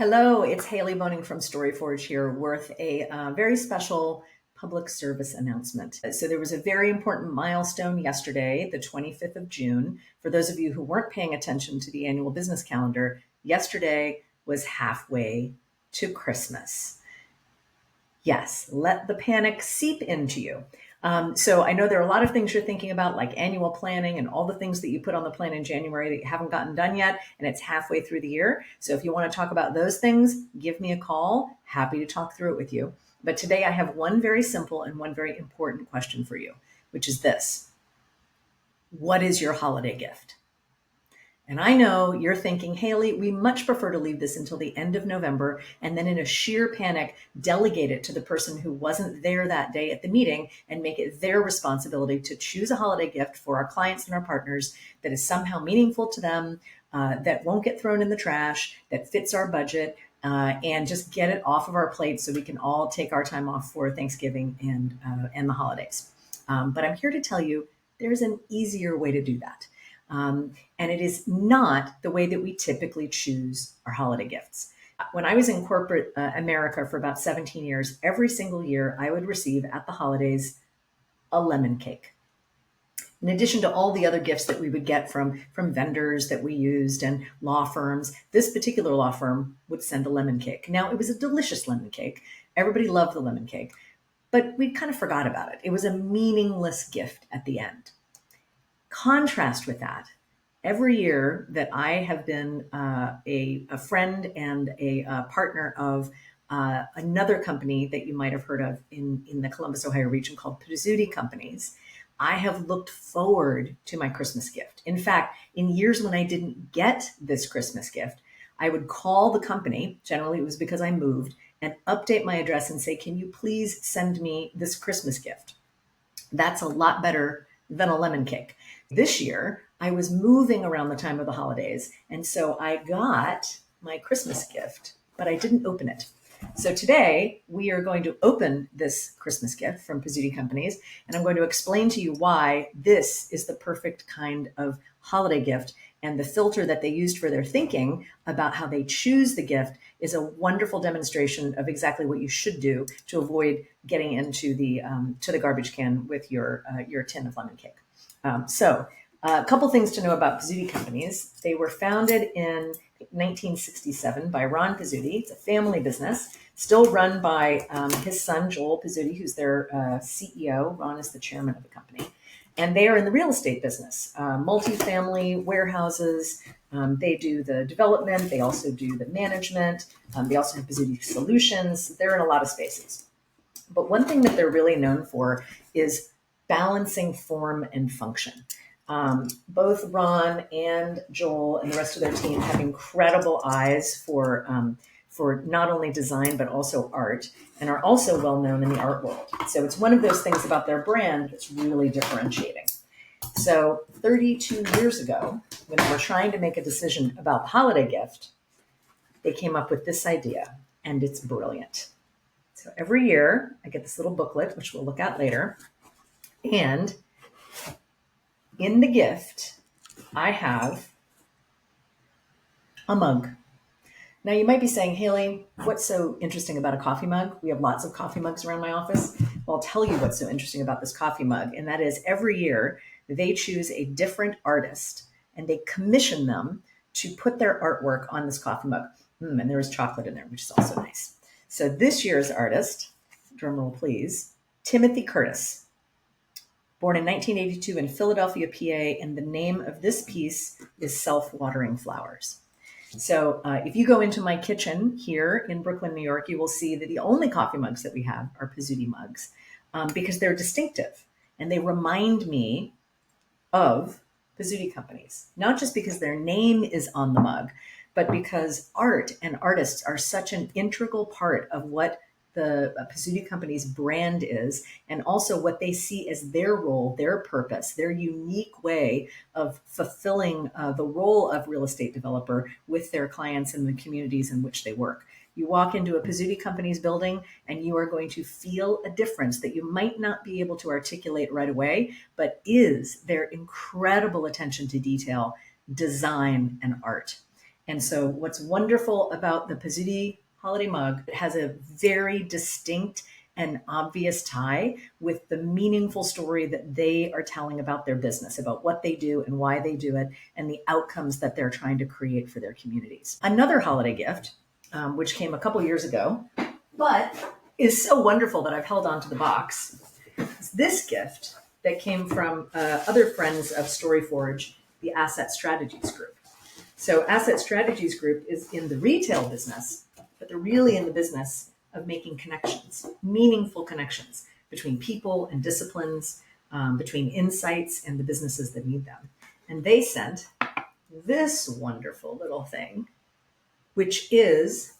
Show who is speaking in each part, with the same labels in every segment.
Speaker 1: Hello, it's Haley Boehning from Storyforge here, worth a very special public service announcement. So there was a very important milestone yesterday, the 25th of June. For those of you who weren't paying attention to the annual business calendar, yesterday was halfway to Christmas. Yes, let the panic seep into you. So I know there are a lot of things you're thinking about, like annual planning and all the things that you put on the plan in January that you haven't gotten done yet, and it's halfway through the year. So if you want to talk about those things, give me a call. Happy to talk through it with you. But today I have one very simple and one very important question for you, which is this: what is your holiday gift? And I know you're thinking, Haley, we much prefer to leave this until the end of November and then in a sheer panic, delegate it to the person who wasn't there that day at the meeting and make it their responsibility to choose a holiday gift for our clients and our partners that is somehow meaningful to them, that won't get thrown in the trash, that fits our budget, and just get it off of our plate so we can all take our time off for Thanksgiving and the holidays. But I'm here to tell you there's an easier way to do that. And it is not the way that we typically choose our holiday gifts. When I was in corporate America for about 17 years, every single year I would receive at the holidays a lemon cake. In addition to all the other gifts that we would get from vendors that we used and law firms, this particular law firm would send a lemon cake. Now, it was a delicious lemon cake. Everybody loved the lemon cake, but we kind of forgot about it. It was a meaningless gift at the end. Contrast with that, every year that I have been a friend and a partner of another company that you might have heard of in the Columbus, Ohio region called Pizzuti Companies, I have looked forward to my Christmas gift. In fact, in years when I didn't get this Christmas gift, I would call the company, generally it was because I moved, and update my address and say, can you please send me this Christmas gift? That's a lot better than a lemon cake. This year, I was moving around the time of the holidays, and so I got my Christmas gift, but I didn't open it. So today, we are going to open this Christmas gift from Pizzuti Companies, and I'm going to explain to you why this is the perfect kind of holiday gift. And the filter that they used for their thinking about how they choose the gift is a wonderful demonstration of exactly what you should do to avoid getting into the garbage can with your tin of lemon cake. So a couple things to know about Pizzuti Companies. They were founded in 1967 by Ron Pizzuti. It's a family business, still run by his son, Joel Pizzuti, who's their CEO. Ron is the chairman of the company. And they are in the real estate business, multifamily warehouses. They do the development. They also do the management. They also have Pizzuti Solutions. They're in a lot of spaces. But one thing that they're really known for is balancing form and function. Both Ron and Joel and the rest of their team have incredible eyes for not only design, but also art, and are also well known in the art world. So it's one of those things about their brand that's really differentiating. So 32 years ago, when they were trying to make a decision about the holiday gift, they came up with this idea, and it's brilliant. So every year, I get this little booklet, which we'll look at later, and in the gift, I have a mug. Now, you might be saying, Haley, what's so interesting about a coffee mug? We have lots of coffee mugs around my office. Well, I'll tell you what's so interesting about this coffee mug, and that is every year they choose a different artist and they commission them to put their artwork on this coffee mug. And there is chocolate in there, which is also nice. So this year's artist, drumroll please, Timothy Curtis, born in 1982 in Philadelphia, PA, and the name of this piece is Self-Watering Flowers. So if you go into my kitchen here in Brooklyn, New York, you will see that the only coffee mugs that we have are Pizzuti mugs because they're distinctive and they remind me of Pizzuti Companies, not just because their name is on the mug, but because art and artists are such an integral part of what the Pizzuti Company's brand is, and also what they see as their role, their purpose, their unique way of fulfilling the role of real estate developer with their clients and the communities in which they work. You walk into a Pizzuti Company's building and you are going to feel a difference that you might not be able to articulate right away, but is their incredible attention to detail, design, and art. And so what's wonderful about the Pizzuti holiday mug, it has a very distinct and obvious tie with the meaningful story that they are telling about their business, about what they do and why they do it, and the outcomes that they're trying to create for their communities. Another holiday gift, which came a couple years ago, but is so wonderful that I've held on to the box, is this gift that came from other friends of Storyforge, the Asset Strategies Group. So Asset Strategies Group is in the retail business, but they're really in the business of making connections, meaningful connections between people and disciplines, between insights and the businesses that need them. And they sent this wonderful little thing, which is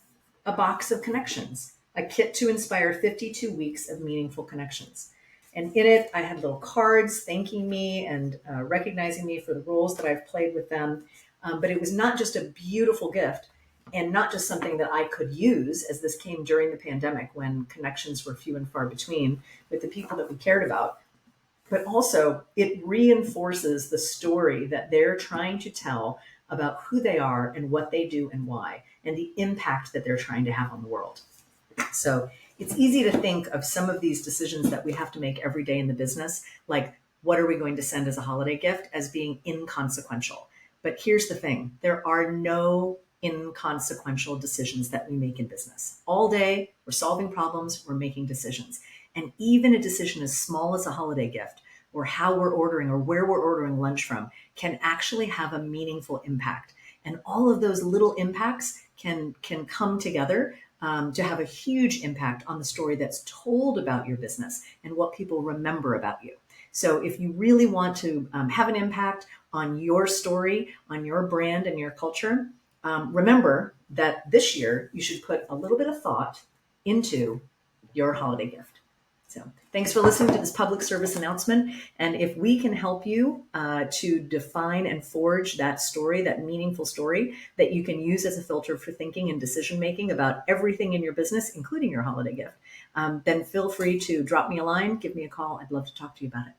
Speaker 1: a box of connections, a kit to inspire 52 weeks of meaningful connections. And in it, I had little cards thanking me and recognizing me for the roles that I've played with them. But it was not just a beautiful gift and not just something that I could use, as this came during the pandemic when connections were few and far between with the people that we cared about, but also it reinforces the story that they're trying to tell about who they are and what they do and why, and the impact that they're trying to have on the world. So it's easy to think of some of these decisions that we have to make every day in the business, like what are we going to send as a holiday gift, as being inconsequential. But here's the thing, there are no inconsequential decisions that we make in business. All day, we're solving problems, we're making decisions. And even a decision as small as a holiday gift, or how we're ordering or where we're ordering lunch from, can actually have a meaningful impact. And all of those little impacts can come together to have a huge impact on the story that's told about your business and what people remember about you. So if you really want to have an impact on your story, on your brand and your culture, remember that this year you should put a little bit of thought into your holiday gift. So thanks for listening to this public service announcement. And if we can help you to define and forge that story, that meaningful story that you can use as a filter for thinking and decision making about everything in your business, including your holiday gift, then feel free to drop me a line, give me a call. I'd love to talk to you about it.